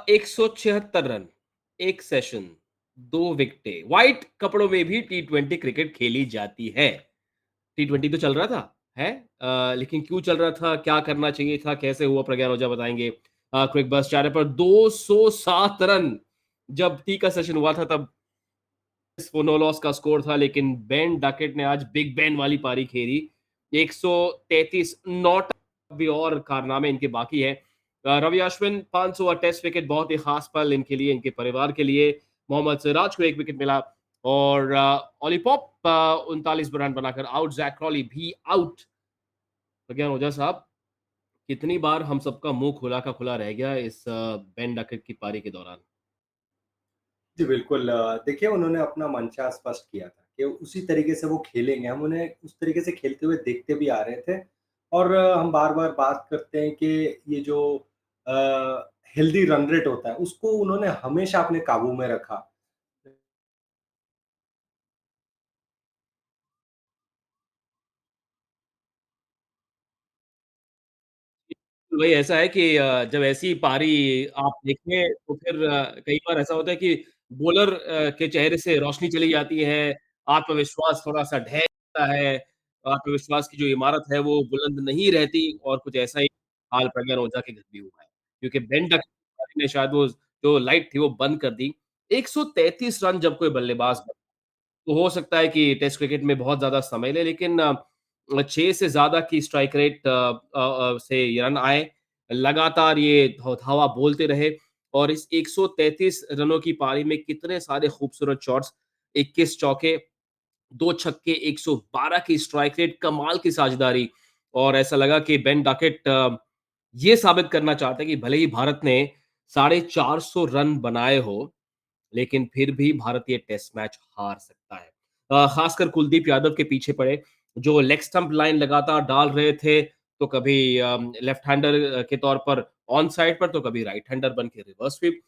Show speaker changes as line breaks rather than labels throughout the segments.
176 run, 1 session, 2 विकेटें। White कपड़ों में भी टी20 क्रिकेट खेली जाती है। टी20 तो चल रहा था, है? लेकिन क्यों चल रहा था, क्या करना चाहिए था, कैसे हुआ प्रज्ञान ओझा बताएँगे। क्विक बज़ चारे पर 207 रन जब टी का सेशन हुआ था तब वो नो लॉस का स्कोर था, लेकिन बेन डकेट ने आज बिग बेन वाली पारी खेली। 133 नॉट भी और कारनामे इनके बाकी हैं। रवि अश्विन 500वाँ टेस्ट विकेट बहुत ही खास पल इनके लिए, इनके परिवार के लिए। मोहम्मद सिराज को 1 विकेट मिला और ऑली पॉप 39 रन बनाकर आउट, ज़ैक क्रॉली भी आउट। प्रज्ञान ओझा साहब, कितनी बार हम सबका मुँह खुला का खुला रह गया इस बेन डकेट की पारी के दौरान।
जी, बिल्कुल देखिए उन्होंने अपना मंशा स्पष्ट किया था कि उसी तरीके से वो खेलेंगे, हम उन्हें उस तरीके से खेलते हुए देखते भी आ रहे थे और हम बार-बार बात करते हैं कि ये जो हेल्दी रन रेट होता है, उसको उन्होंने हमेशा अपने काबू में रखा।
वही ऐसा है कि जब ऐसी पारी आप देखें तो फिर कई बार ऐसा होता है कि बॉलर के चेहरे से रोशनी चली जाती है, आत्मविश्वास थोड़ा-सा ढह जाता है, आत्मविश्वास की जो इमारत है वो बुलंद नहीं रहती और कुछ ऐसा ही हाल प्रज्ञान ओझा के घर भी हुआ है। क्योंकि बेन डकैत ने शायद वो जो लाइट थी वो बंद कर दी। 133 रन जब कोई बल्लेबाज़ तो हो सकता है कि टेस्ट क्रिकेट में बहुत ज़्यादा समय ले, लेकिन 6 से ज़्यादा की स्ट्राइक रेट से ये रन आए। लगातार ये धावा बोलते रहे और इस 133 रनों की पारी में कितने सारे खूबसूरत शॉट्स, 21 चौके, 2 छक्के, 112 की स्ट्राइक रेट, कमाल की साझेदारी और ऐसा लगा कि बेन डकेट ये साबित करना चाहते हैं कि भले ही भारत ने साढ़े 400 रन बनाए हो, लेकिन फिर भी भारत ये टेस्ट मैच हार सकता है। खासकर कुलदीप यादव के पीछे पड़े, जो लेग स्टंप लाइन लगातार डाल रहे थे, तो कभी लेफ्ट हैंडर के तौर पर ऑन साइड पर, तो कभी राइट हैंडर बन के रिवर्स स्वीप।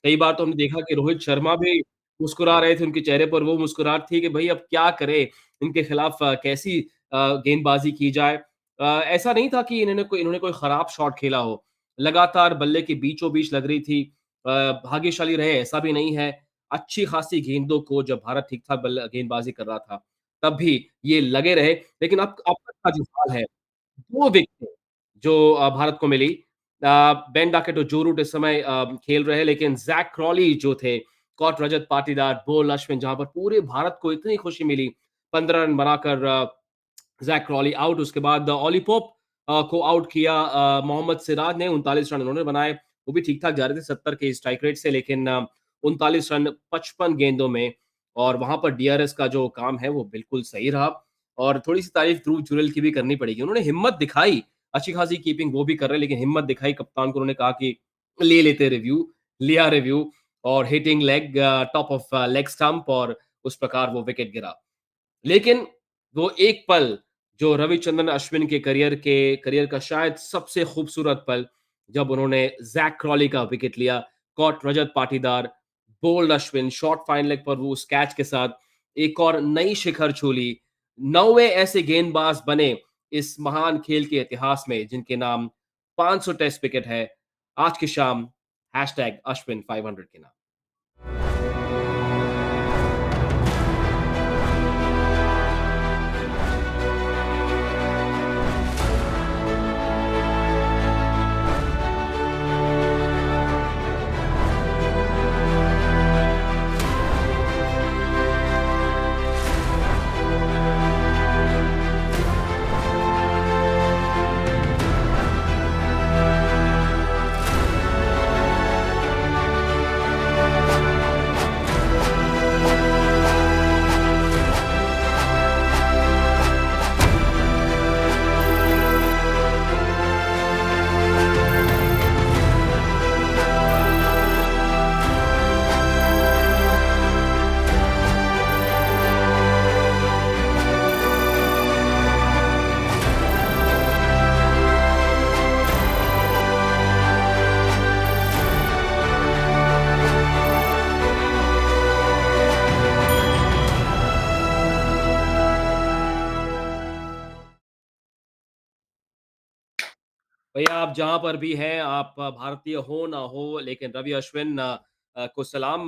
कई बार तो हमने देखा कि रोहित शर्मा भी मुस्कुरा रहे थे, उनके चेहरे पर वो मुस्कुराहट थी कि भई अब क्या करें, इनके खिलाफ कैसी गेंदबाज़ी की जाए। ऐसा नहीं था कि इन्होंने कोई खराब शॉट खेला हो, लगातार बल्ले के बीचों-बीच लग रही थी। भाग्यशाली रहे ऐसा भी नहीं है, अच्छी खासी गेंदों को जब भारत ठीक-ठाक गेंदबाज़ी कर रहा था, तब भी ये लगे रहे। लेकिन अब तक का जो हाल है 2 विकेटें जो भारत को मिली। बेन डकेट और जो रूट इस समय खेल रहे हैं, लेकिन ज़ैक क्रॉली जो थे, स्कॉट रजत पाटीदार, बोल अश्विन जहाँ पर पूरे भारत को इतनी खुशी मिली, 15 रन बनाकर ज़ैक क्रॉली आउट, उसके बाद ऑली पोप को आउट किया मोहम्मद सिराज ने 39 रन उन्होंने बनाए, वो भी ठीक-ठाक जा रहे थे 70 के स्ट्राइक रेट से, लेकिन 39 रन 55 गेंदों में और वहाँ पर डीआरएस का जो काम है वो बिल्कुल सही रहा और थोड़ी-सी तारीफ ध्रुव जुरैल की भी करनी पड़ेगी। उन्होंने हिम्मत दिखाई, अच्छी खासी कीपिंग वो भी कर रहे हैं, लेकिन हिम्मत दिखाई, कप्तान को उन्होंने कहा कि ले लेते रिव्यू, लिया रिव्यू और hitting leg top of leg stump और उस प्रकार वो विकेट गिरा। लेकिन वो एक पल जो रविचंद्रन अश्विन के करियर का शायद सबसे खूबसूरत पल, जब उन्होंने ज़ैक क्रॉली का विकेट लिया, caught Rajat Patidar, bowled Ashwin, short fine leg पर वो उस कैच के साथ एक और नई शिखर छू ली। 9वें ऐसे गेंदबाज बने इस महान खेल के इतिहास में जिनके नाम 500 टेस्ट विकेट है। आज की शाम हैशटैग अश्विन 500 के नाम। भैया आप जहाँ पर भी हैं, आप भारतीय हो ना हो, लेकिन रवि अश्विन को सलाम।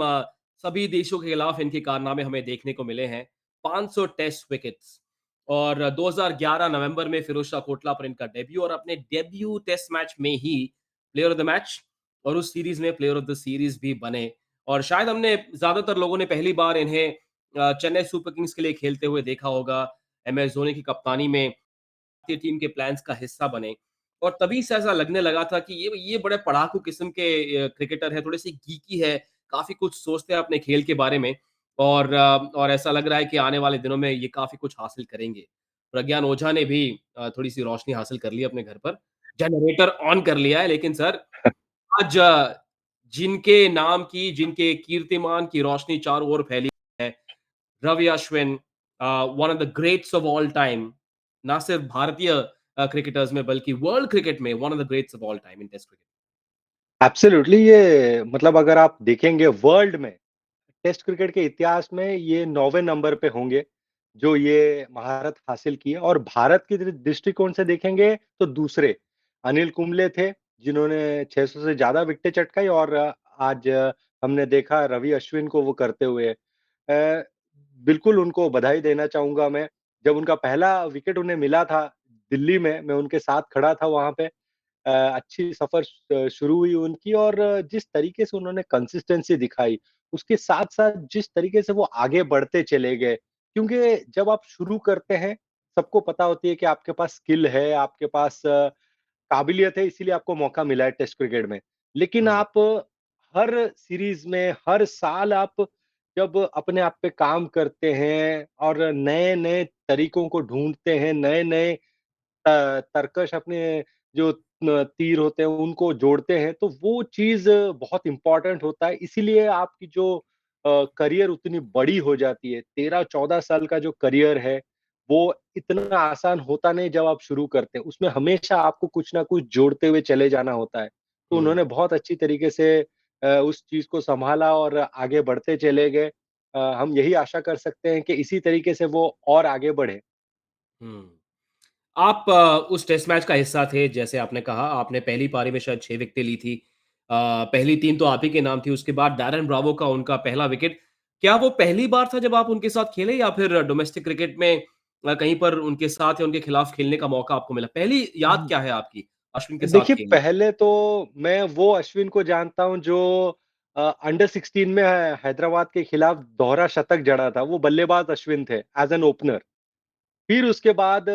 सभी देशों के खिलाफ इनके कारनामे हमें देखने को मिले हैं। 500 टेस्ट विकेट्स और 2011 नवंबर में फिरोज शाह कोटला पर इनका डेब्यू और अपने डेब्यू टेस्ट मैच में ही प्लेयर ऑफ द मैच और उस सीरीज़ में प्लेयर ऑफ द सीरीज़ भी बने। और शायद हमने ज़्यादातर लोगों ने पहली बार इन्हें चेन्नई सुपर किंग्स के लिए खेलते हुए देखा होगा। एमएस धोनी की कप्तानी में भारतीय टीम के प्लान्स का हिस्सा बने और तभी से ऐसा लगने लगा था कि ये बड़े पढ़ाकू किस्म के क्रिकेटर हैं, थोड़े-से गीकी है, काफ़ी कुछ सोचते हैं अपने खेल के बारे में और ऐसा लग रहा है कि आने वाले दिनों में ये काफ़ी कुछ हासिल करेंगे। प्रज्ञान ओझा ने भी थोड़ी-सी रोशनी हासिल कर ली है अपने घर पर। जनरेटर ऑन कर लिया है लेकिन सर आज जिनके नाम की, जिनके कीर्तिमान की रोशनी चारों ओर फैली है, Ravi Ashwin one of the greats of all time, ना सिर्फ भारतीय क्रिकेटर्स में बल्कि वर्ल्ड क्रिकेट में one of the greats of all time in test cricket.
Absolutely ये मतलब अगर आप देखेंगे वर्ल्ड में टेस्ट क्रिकेट के इतिहास में ये 9वें नंबर पे होंगे, जो ये महारत हासिल की है और भारत की दृष्टिकोण से देखेंगे तो दूसरे अनिल कुंबले थे, जिन्होंने 600 से ज़्यादा विकेटें चटकाई और आज हमने देखा रवि अश्विन को वो करते हुए। बिल्कुल उनको बधाई देना चाहूँगा मैं। जब उनका पहला विकेट उन्हें मिला था दिल्ली में, मैं उनके साथ खड़ा था वहाँ पे। अच्छी सफ़र शुरू हुई उनकी और जिस तरीके से उन्होंने कंसिस्टेंसी दिखाई, उसके साथ-साथ जिस तरीके से वो आगे बढ़ते चले गए, क्योंकि जब आप शुरू करते हैं, सबको पता होती है कि आपके पास स्किल है, आपके पास काबिलियत है, इसीलिए आपको मौका मिला है टेस्ट क्रिकेट में। लेकिन
हुँ,
आप हर सीरीज़ में, हर साल आप जब अपने आप पे काम करते हैं और नए-नए तरीकों को ढूँढते हैं, नए-नए तरकश अपने जो तीर होते हैं उनको जोड़ते हैं, तो वो चीज़ बहुत इम्पोर्टेंट होता है। इसीलिए आपकी जो करियर उतनी बड़ी हो जाती है। 13-14 साल का जो करियर है, वो इतना आसान होता नहीं जब आप शुरू करते हैं। उसमें हमेशा आपको कुछ ना कुछ जोड़ते हुए चले जाना होता है। तो
हुँ,
उन्होंने बहुत अच्छी तरीके से उस चीज़ को सँभाला और आगे बढ़ते चले गए। हम यही आशा कर सकते हैं कि इसी तरीके से वो और आगे बढ़े।
हुँ। आप उस टेस्ट मैच का हिस्सा थे, जैसे आपने कहा, आपने पहली पारी में शायद 6 विकेटें ली थी। पहली 3 तो आप ही के नाम थी, उसके बाद डैरेन ब्रावो का उनका पहला विकेट। क्या वो पहली बार था जब आप उनके साथ खेले या फिर डोमेस्टिक क्रिकेट में कहीं पर उनके साथ या उनके खिलाफ खेलने का मौका आपको मिला? पहली याद क्या है आपकी अश्विन के साथ
देखिए,
खेलने की?
पहले तो मैं वो अश्विन को जानता हूँ जो अंडर 16 में हैदराबाद के खिलाफ दोहरा शतक जड़ा था, वो बल्लेबाज अश्विन थे एज़ एन ओपनर। फिर उसके बाद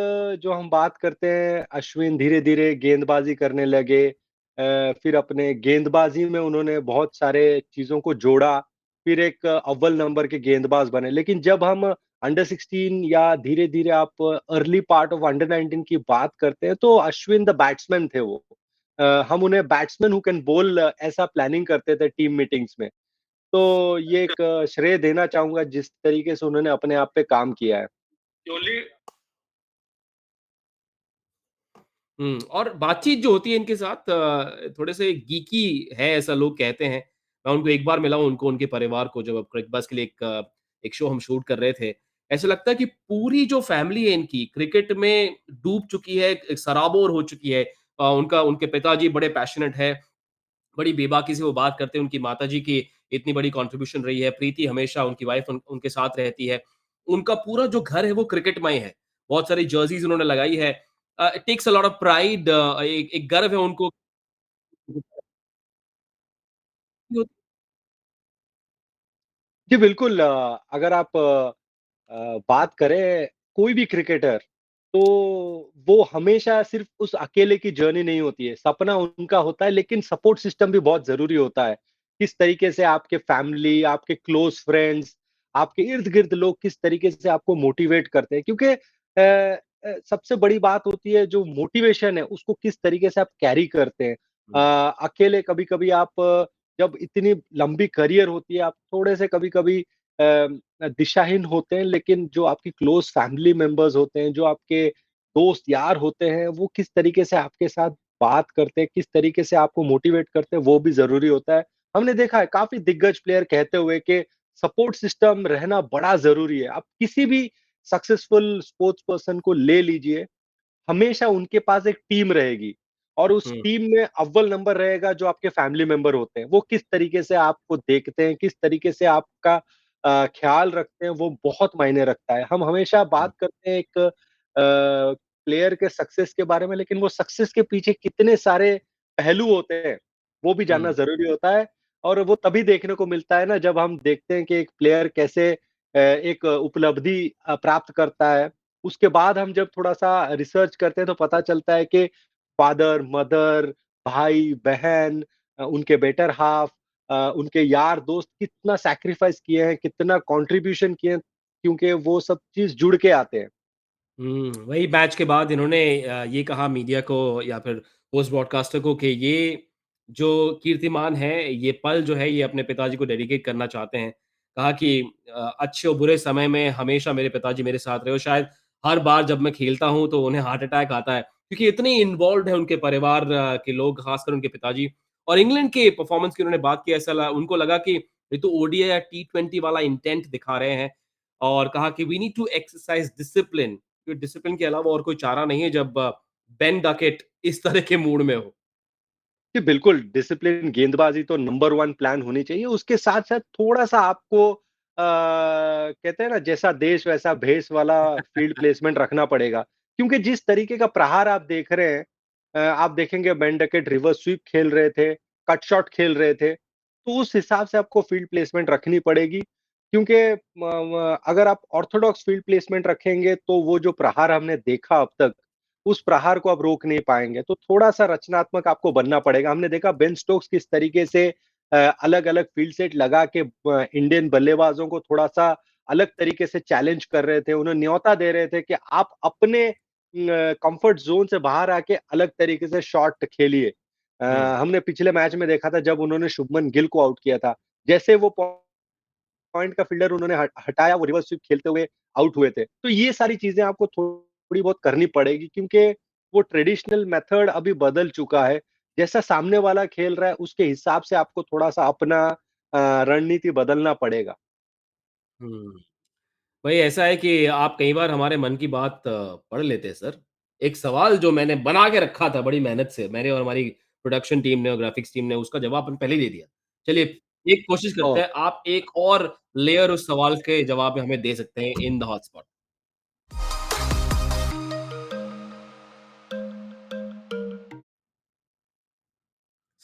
जो हम बात करते हैं अश्विन धीरे-धीरे गेंदबाज़ी करने लगे। फिर अपने गेंदबाज़ी में उन्होंने बहुत सारे चीज़ों को जोड़ा, फिर एक अव्वल नंबर के गेंदबाज़ बने। लेकिन जब हम अंडर 16 या धीरे-धीरे आप अर्ली पार्ट ऑफ अंडर 19 की बात करते हैं, तो अश्विन द बैट्समैन थे वो। हम उन्हें बैट्समैन हू कैन बोल ऐसा प्लानिंग करते थे टीम मीटिंग्स में। तो ये एक श्रेय देना चाहूँगा जिस तरीके से उन्होंने अपने आप पे काम किया है।
और बातचीत जो होती है इनके साथ थोड़े-से गीकी है ऐसा लोग कहते हैं। मैं उनको एक बार मिला हूँ उनको उनके परिवार को जब क्रिक बज़ के लिए एक शो हम शूट कर रहे थे। ऐसा लगता है कि पूरी जो फ़ैमिली है इनकी क्रिकेट में डूब चुकी है, एक सराबोर हो चुकी है। उनके पिताजी बड़े पैशनेट हैं, बड़ी बेबाकी से वो बात करते हैं, उनकी माताजी की इतनी बड़ी कंट्रीब्यूशन रही है, प्रीति हमेशा उनकी वाइफ़ उनके साथ रहती है। उनका पूरा जो घर है वो क्रिकेटमय है। बहुत सारी जर्सीज़ उन्होंने लगाई है। It takes a lot of pride एक एक गर्व है उनको।
जी, बिल्कुल अगर आप बात करें कोई भी क्रिकेटर, तो वो हमेशा सिर्फ़ उस अकेले की जर्नी नहीं होती है, सपना उनका होता है लेकिन सपोर्ट सिस्टम भी बहुत ज़रूरी होता है। किस तरीके से आपके फैमिली, आपके क्लोज़ फ्रेंड्स, आपके इर्द-गिर्द लोग किस तरीके से आपको मोटिवेट करते हैं क्योंकि सबसे बड़ी बात होती है जो मोटिवेशन है, उसको किस तरीके से आप कैरी करते हैं।
हुँ,
अकेले कभी-कभी आप जब इतनी लंबी करियर होती है, आप थोड़े से कभी-कभी दिशाहीन होते हैं, लेकिन जो आपकी क्लोज़ फैमिली मेंबर्स होते हैं, जो आपके दोस्त यार होते हैं, वो किस तरीके से आपके साथ बात करते हैं, किस तरीके से आपको मोटिवेट करते हैं, वो भी ज़रूरी होता है। हमने देखा है काफ़ी दिग्गज प्लेयर कहते हुए कि सपोर्ट सिस्टम रहना बड़ा ज़रूरी है। आप किसी भी सक्सेसफुल स्पोर्ट्स पर्सन को ले लीजिए, हमेशा उनके पास एक टीम रहेगी
और उस
हुँ,
टीम में अव्वल नंबर रहेगा जो आपके फैमिली मेंबर होते हैं। वो किस तरीके से आपको देखते हैं, किस तरीके से आपका ख़्याल रखते हैं, वो बहुत मायने रखता है। हम हमेशा
हुँ,
बात करते हैं एक प्लेयर के सक्सेस के बारे में, लेकिन वो सक्सेस के पीछे कितने सारे पहलू होते हैं, वो भी जानना
हुँ,
ज़रूरी होता है। और वो तभी देखने को मिलता है ना, जब हम देखते हैं कि एक प्लेयर कैसे एक उपलब्धि प्राप्त करता है। उसके बाद हम जब थोड़ा-सा रिसर्च करते हैं, तो पता चलता है कि फादर, मदर, भाई-बहन, उनके बेटर हाल्फ, उनके यार-दोस्त कितना सैक्रिफाइस किए हैं, कितना कंट्रीब्यूशन किए हैं, क्योंकि वो सब चीज़ जुड़ के आते हैं।
वही मैच के बाद इन्होंने ये कहा मीडिया को या फिर पोस्ट ब्रॉडकास्टर को कि ये जो कीर्तिमान है, ये पल जो है ये अपने पिताजी को डेडिकेट करना चाहते हैं। कहा कि अच्छे और बुरे समय में हमेशा मेरे पिताजी मेरे साथ रहे और शायद हर बार जब मैं खेलता हूँ तो उन्हें हार्ट अटैक आता है क्योंकि इतने इन्वॉल्व्ड है उनके परिवार के लोग, खासकर उनके पिताजी। और इंग्लैंड के परफॉर्मेंस की उन्होंने बात की, ऐसा उनको लगा कि ये तो ओडीआई या टी20 वाला इंटेंट दिखा रहे हैं और कहा कि we need to exercise discipline, क्योंकि डिसिप्लिन के अलावा और कोई चारा नहीं है जब बेन डकेट इस तरह के मूड में हो।
जी, बिल्कुल, डिसिप्लिन गेंदबाज़ी तो नंबर 1 प्लान होनी चाहिए। उसके साथ-साथ थोड़ा-सा आपको कहते हैं ना, जैसा देश वैसा भेष वाला फ़ील्ड प्लेसमेंट रखना पड़ेगा। क्योंकि जिस तरीके का प्रहार आप देख रहे हैं, आप देखेंगे बेन डकेट रिवर्स स्वीप खेल रहे थे, कट शॉट खेल रहे थे, तो उस हिसाब से आपको फ़ील्ड प्लेसमेंट रखनी पड़ेगी। क्योंकि म म अगर आप ऑर्थोडॉक्स फ़ील्ड प्लेसमेंट रखेंगे, तो वो जो प्रहार हमने देखा अब तक, उस प्रहार को आप रोक नहीं पाएँगे, तो थोड़ा-सा रचनात्मक आपको बनना पड़ेगा। हमने देखा बेन स्टोक्स किस तरीके से अलग-अलग फ़ील्ड सेट लगा के इंडियन बल्लेबाज़ों को थोड़ा-सा अलग तरीके से चैलेंज कर रहे थे। उन्हें न्योता दे रहे थे कि आप अपने कम्फर्ट ज़ोन से बाहर आके अलग तरीके से शॉट खेलिए।
हुँ,
हमने पिछले मैच में देखा था जब उन्होंने शुभमन गिल को आउट किया था। जैसे वो पॉइंट का फ़ील्डर उन्होंने हटाया, वो रिवर्स स्वीप खेलते हुए आउट हुए थे। तो ये सारी चीज़ें आपको थोड़ी बहुत करनी पड़ेगी, क्योंकि वो ट्रेडिशनल मेथड अभी बदल चुका है। जैसा सामने वाला खेल रहा है, उसके हिसाब से आपको थोड़ा-सा अपना रणनीति बदलना पड़ेगा।
हुँ। वही ऐसा है कि आप कई बार हमारे मन की बात पढ़ लेते हैं सर। एक सवाल जो मैंने बना के रखा था बड़ी मेहनत से, मैंने और हमारी प्रोडक्शन टीम ने और ग्राफिक्स टीम ने उसका जवाब आपने पहले ही दे दिया। चलिए, एक कोशिश करते
ओह!
हैं, आप एक और लेयर उस सवाल के जवाब में हमें दे सकते हैं इन द हॉट स्पॉट।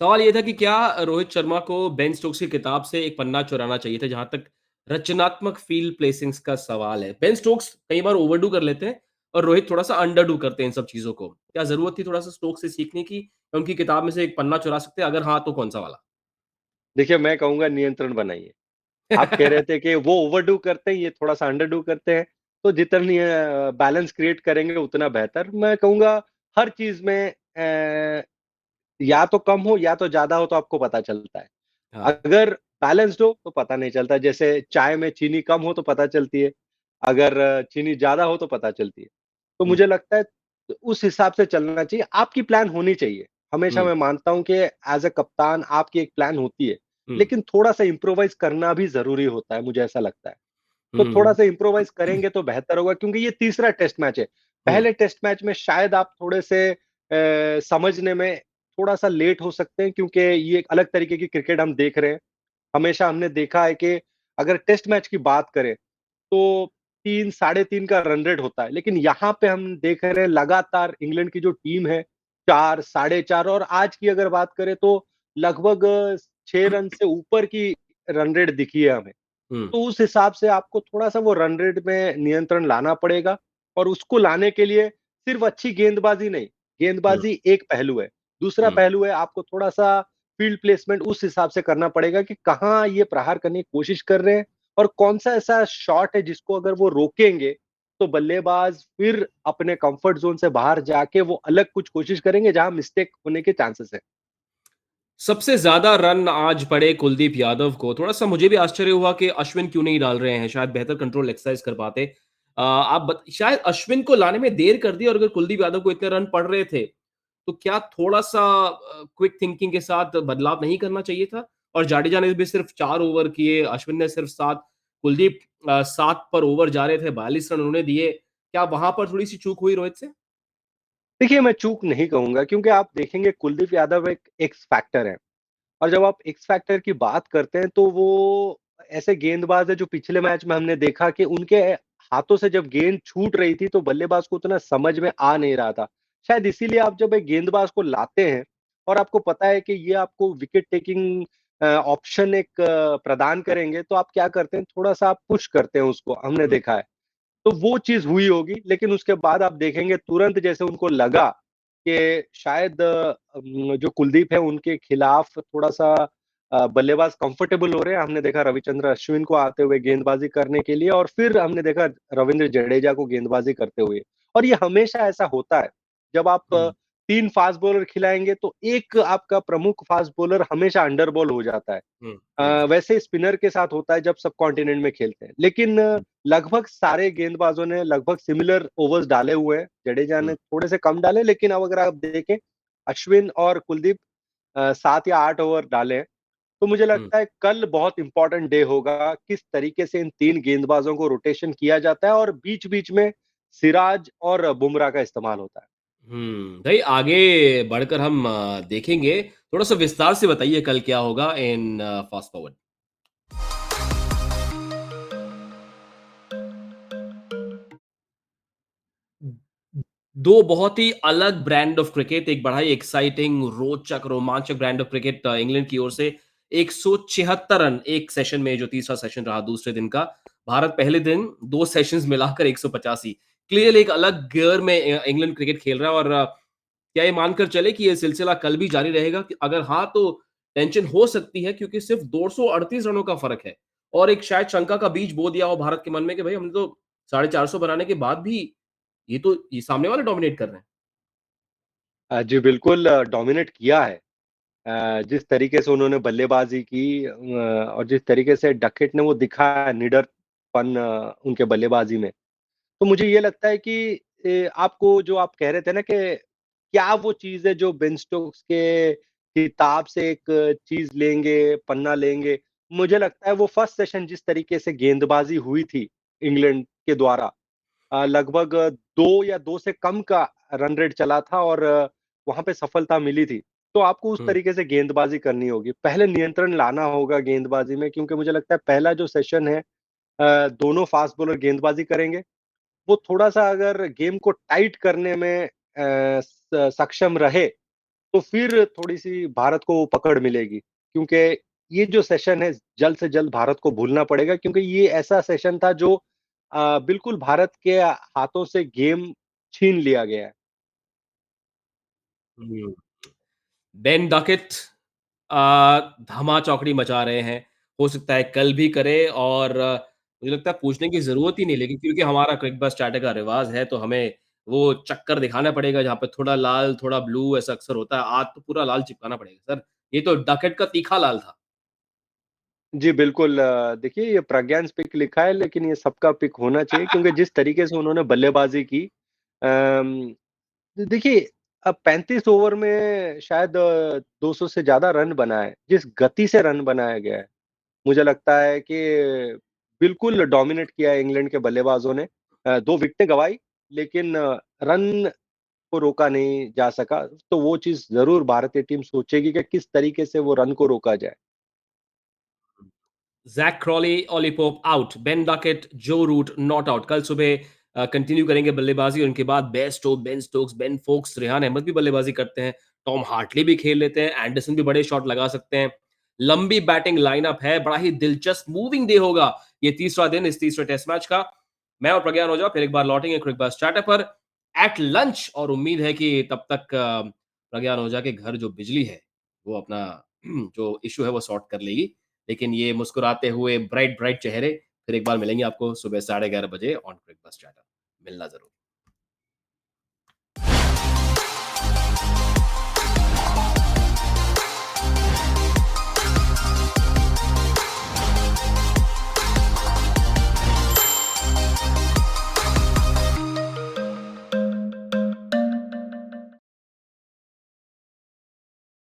सवाल ये था कि क्या रोहित शर्मा को बेन स्टोक्स की किताब से एक पन्ना चुराना चाहिए था, जहाँ तक रचनात्मक फील्ड प्लेसिंग्स का सवाल है। बेन स्टोक्स कई बार ओवरडू कर लेते हैं और रोहित थोड़ा-सा अंडरडू करते हैं इन सब चीज़ों को। क्या ज़रूरत थी थोड़ा-सा स्टोक्स से सीखने की या उनकी किताब में से एक पन्ना चुरा सकते हैं? अगर हाँ, तो कौन-सा वाला?
देखिए, मैं कहूँगा नियंत्रण बनाइए। आप कह रहे थे कि वो ओवरडू करते हैं, ये थोड़ा-सा अंडरडू करते हैं, तो जितनी बैलेंस क्रिएट करेंगे उतना बेहतर। मैं कहूँगा हर चीज़ में या तो कम हो या तो ज़्यादा हो, तो आपको पता चलता है।
हाँ।
अगर बैलेंस्ड हो तो पता नहीं चलता, जैसे चाय में चीनी कम हो तो पता चलती है, अगर चीनी ज़्यादा हो तो पता चलती है। तो
हुँ,
मुझे लगता है उस हिसाब से चलना चाहिए, आपकी प्लान होनी चाहिए। हमेशा
हुँ,
मैं मानता हूँ कि एज़ अ कप्तान आपकी एक प्लान होती है,
हुँ,
लेकिन थोड़ा-सा इम्प्रोवाइज़ करना भी ज़रूरी होता है, मुझे ऐसा लगता है। तो
हुँ,
थोड़ा-सा इम्प्रोवाइज़ करेंगे तो बेहतर होगा, क्योंकि ये तीसरा टेस्ट मैच है।
हुँ,
पहले टेस्ट मैच में शायद आप थोड़े से समझने में थोड़ा-सा लेट हो सकते हैं, क्योंकि ये एक अलग तरीके की क्रिकेट हम देख रहे हैं। हमेशा हमने देखा है कि अगर टेस्ट मैच की बात करें, तो 3 साढ़े 3 का रन रेट होता है। लेकिन यहाँ पे हम देख रहे हैं लगातार इंग्लैंड की जो टीम है, 4 साढ़े 4, और आज की अगर बात करें तो लगभग 6 रन से ऊपर की रन रेट दिखी है हमें।
हुँ,
तो उस हिसाब से आपको थोड़ा-सा वो रन रेट में नियंत्रण लाना पड़ेगा, और उसको लाने के लिए सिर्फ़ अच्छी गेंदबाज़ी नहीं,
हुँ,
गेंदबाज़ी एक पहलू है। दूसरा
हुँ।
पहलू है, आपको थोड़ा-सा फ़ील्ड प्लेसमेंट उस हिसाब से करना पड़ेगा कि कहाँ ये प्रहार करने की कोशिश कर रहे हैं, और कौन-सा ऐसा शॉट है जिसको अगर वो रोकेंगे, तो बल्लेबाज़ फिर अपने कम्फ़र्ट ज़ोन से बाहर जाके वो अलग कुछ कोशिश करेंगे जहाँ मिस्टेक होने के चांसेस हैं।
सबसे ज़्यादा रन आज पड़े कुलदीप यादव को। थोड़ा-सा मुझे भी आश्चर्य हुआ कि अश्विन क्यों नहीं डाल रहे हैं, शायद बेहतर कंट्रोल एक्सरसाइज़ कर पाते। आप शायद अश्विन को लाने में देर कर दी और अगर कुलदीप यादव को इतने रन पड़ रहे थे, तो क्या थोड़ा-सा क्विक थिंकिंग के साथ बदलाव नहीं करना चाहिए था? और जाडेजा ने भी सिर्फ़ 4 ओवर किए, अश्विन ने सिर्फ़ 7, कुलदीप 7 पर ओवर जा रहे थे, 42 रन उन्होंने दिए। क्या वहाँ पर थोड़ी-सी चूक हुई रोहित से?
देखिए, मैं चूक नहीं कहूँगा क्योंकि आप देखेंगे कुलदीप यादव एक एक्स फैक्टर है और जब आप एक्स फैक्टर की बात करते हैं तो वो ऐसे गेंदबाज है जो पिछले मैच में हमने देखा कि उनके हाथों से जब गेंद छूट रही थी तो बल्लेबाज को उतना समझ में आ नहीं रहा था। शायद इसीलिए आप जब एक गेंदबाज को लाते हैं और आपको पता है कि ये आपको विकेट टेकिंग ऑप्शन एक प्रदान करेंगे तो आप क्या करते हैं थोड़ा-सा आप पुश करते हैं उसको, हमने
हुँ,
देखा है। तो वो चीज़ हुई होगी, लेकिन उसके बाद आप देखेंगे तुरंत जैसे उनको लगा कि शायद जो कुलदीप है उनके खिलाफ थोड़ा-सा बल्लेबाज कंफर्टेबल हो रहे हैं। हमने देखा रविचंद्र अश्विन को आते हुए गेंदबाज़ी करने के लिए और फिर हमने देखा रवींद्र जडेजा को गेंदबाज़ी करते हुए और ये हमेशा ऐसा होता है। जब आप
हुँ,
3 फ़ास्ट बॉलर खिलाएँगे तो एक आपका प्रमुख फ़ास्ट बॉलर हमेशा अंडर बॉल हो जाता है।
हुँ, हुँ,
वैसे स्पिनर के साथ होता है जब सब कॉन्टिनेंट में खेलते हैं। लेकिन
हुँ,
लगभग सारे गेंदबाजों ने लगभग सिमिलर ओवर्स डाले हुए हैं। जडेजा ने
हुँ,
थोड़े से कम डाले लेकिन अब अगर आप देखें अश्विन और कुलदीप 7 या 8 ओवर डाले हैं। तो मुझे
हुँ,
लगता है कल बहुत इम्पोर्टेंट डे होगा, किस तरीके से इन 3 गेंदबाजों को रोटेशन किया जाता है और बीच-बीच में सिराज और बुमराह का इस्तेमाल होता है।
भई आगे बढ़कर हम देखेंगे, थोड़ा-सा विस्तार से बताइए कल क्या होगा इन फास्ट फॉरवर्ड? 2 बहुत ही अलग ब्रांड ऑफ क्रिकेट, एक बड़ा ही एक्साइटिंग, रोचक, रोमांचक ब्रांड ऑफ क्रिकेट इंग्लैंड की ओर से 176 रन एक सेशन में जो तीसरा सेशन रहा दूसरे दिन का। भारत पहले दिन 2 सेशंस मिलाकर 185 क्लियरली एक अलग गियर में इंग्लैंड क्रिकेट खेल रहा है और क्या ये मानकर चले कि ये सिलसिला कल भी जारी रहेगा? कि अगर हाँ, तो टेंशन हो सकती है क्योंकि सिर्फ 238 रनों का फ़र्क है और एक शायद शंका का बीज बो दिया हो भारत के मन में कि भई हमने तो 450 बनाने के बाद भी ये सामने वाले डोमिनेट कर रहे हैं।
जी बिल्कुल डोमिनेट किया है। जिस तरीके से उन्होंने बल्लेबाज़ी की और जिस तरीके से डकेट ने वो दिखाया निडरपन उनके बल्लेबाज़ी में। तो मुझे ये लगता है कि आपको जो आप कह रहे थे ना कि क्या वो चीज़ है जो बेन स्टोक्स के किताब से एक चीज़ लेंगे, पन्ना लेंगे। मुझे लगता है वो फर्स्ट सेशन जिस तरीके से गेंदबाज़ी हुई थी इंग्लैंड के द्वारा लगभग 2 या 2 से कम का रन रेट चला था और वहाँ पे सफलता मिली थी। तो आपको उस
हुँ,
तरीके से गेंदबाज़ी करनी होगी। पहले नियंत्रण लाना होगा गेंदबाज़ी में क्योंकि मुझे लगता है पहला जो सेशन है दोनों फ़ास्ट बॉलर गेंदबाज़ी करेंगे। वो थोड़ा-सा अगर गेम को टाइट करने में सक्षम रहे, तो फिर थोड़ी-सी भारत को पकड़ मिलेगी। क्योंकि ये जो सेशन है, जल्द से जल्द भारत को भूलना पड़ेगा क्योंकि ये ऐसा सेशन था जो बिल्कुल भारत के हाथों से गेम छीन लिया गया है।
हुँ। बेन डकेट धमा-चौकड़ी मचा रहे हैं। हो सकता है कल भी करे और मुझे लगता है पूछने की ज़रूरत ही नहीं लेकिन क्योंकि हमारा क्रिक बस चाटे का रिवाज है, तो हमें वो चक्कर दिखाना पड़ेगा जहाँ पे थोड़ा लाल, थोड़ा ब्लू ऐसा अक्सर होता है। आज तो पूरा लाल चिपकाना पड़ेगा सर। ये तो डकेट का तीखा लाल था।
जी, बिल्कुल देखिए ये प्रज्ञान पिक लिखा है लेकिन ये सबका पिक होना चाहिए क्योंकि जिस तरीके से उन्होंने बल्लेबाज़ी की अम देखिए, अब 35 ओवर में शायद 200 से ज़्यादा रन बनाए, जिस गति से रन बनाया गया है, मुझे लगता है कि बिल्कुल डोमिनेट किया है इंग्लैंड के बल्लेबाजों ने। 2 विकेटें गँवाई, लेकिन रन को रोका नहीं जा सका, तो वो चीज़ ज़रूर भारतीय टीम सोचेगी कि किस तरीके से वो रन को रोका जाए।
Zak Crawley, Ollie Pope out, Ben Duckett, Joe Root not out. कल सुबह कंटिन्यू करेंगे बल्लेबाज़ी और उनके बाद Bairstow, Ben Stokes, Ben Foakes, Rehan Ahmed भी बल्लेबाज़ी करते हैं। टॉम हार्टली भी खेल लेते हैं, एंडरसन भी बड़े शॉट लगा सकते हैं। लंबी बैटिंग लाइनअप है, बड़ा ही दिलचस्प मूविंग डे होगा ये तीसरा दिन इस तीसरे टेस्ट मैच का। मैं और प्रज्ञान ओझा फिर एक बार लौटेंगे क्रिक बज़ चैटर पर एट लंच और उम्मीद है कि तब तक प्रज्ञान ओझा के घर जो बिजली है, वो अपना जो इश्यू है वो सॉर्ट कर लेगी। लेकिन ये मुस्कुराते हुए ब्राइट ब्राइट चेहरे फिर एक बार मिलेंगे आपको सुबह 11:30 बजे ऑन क्रिक बस चैटर। मिलना ज़रूर।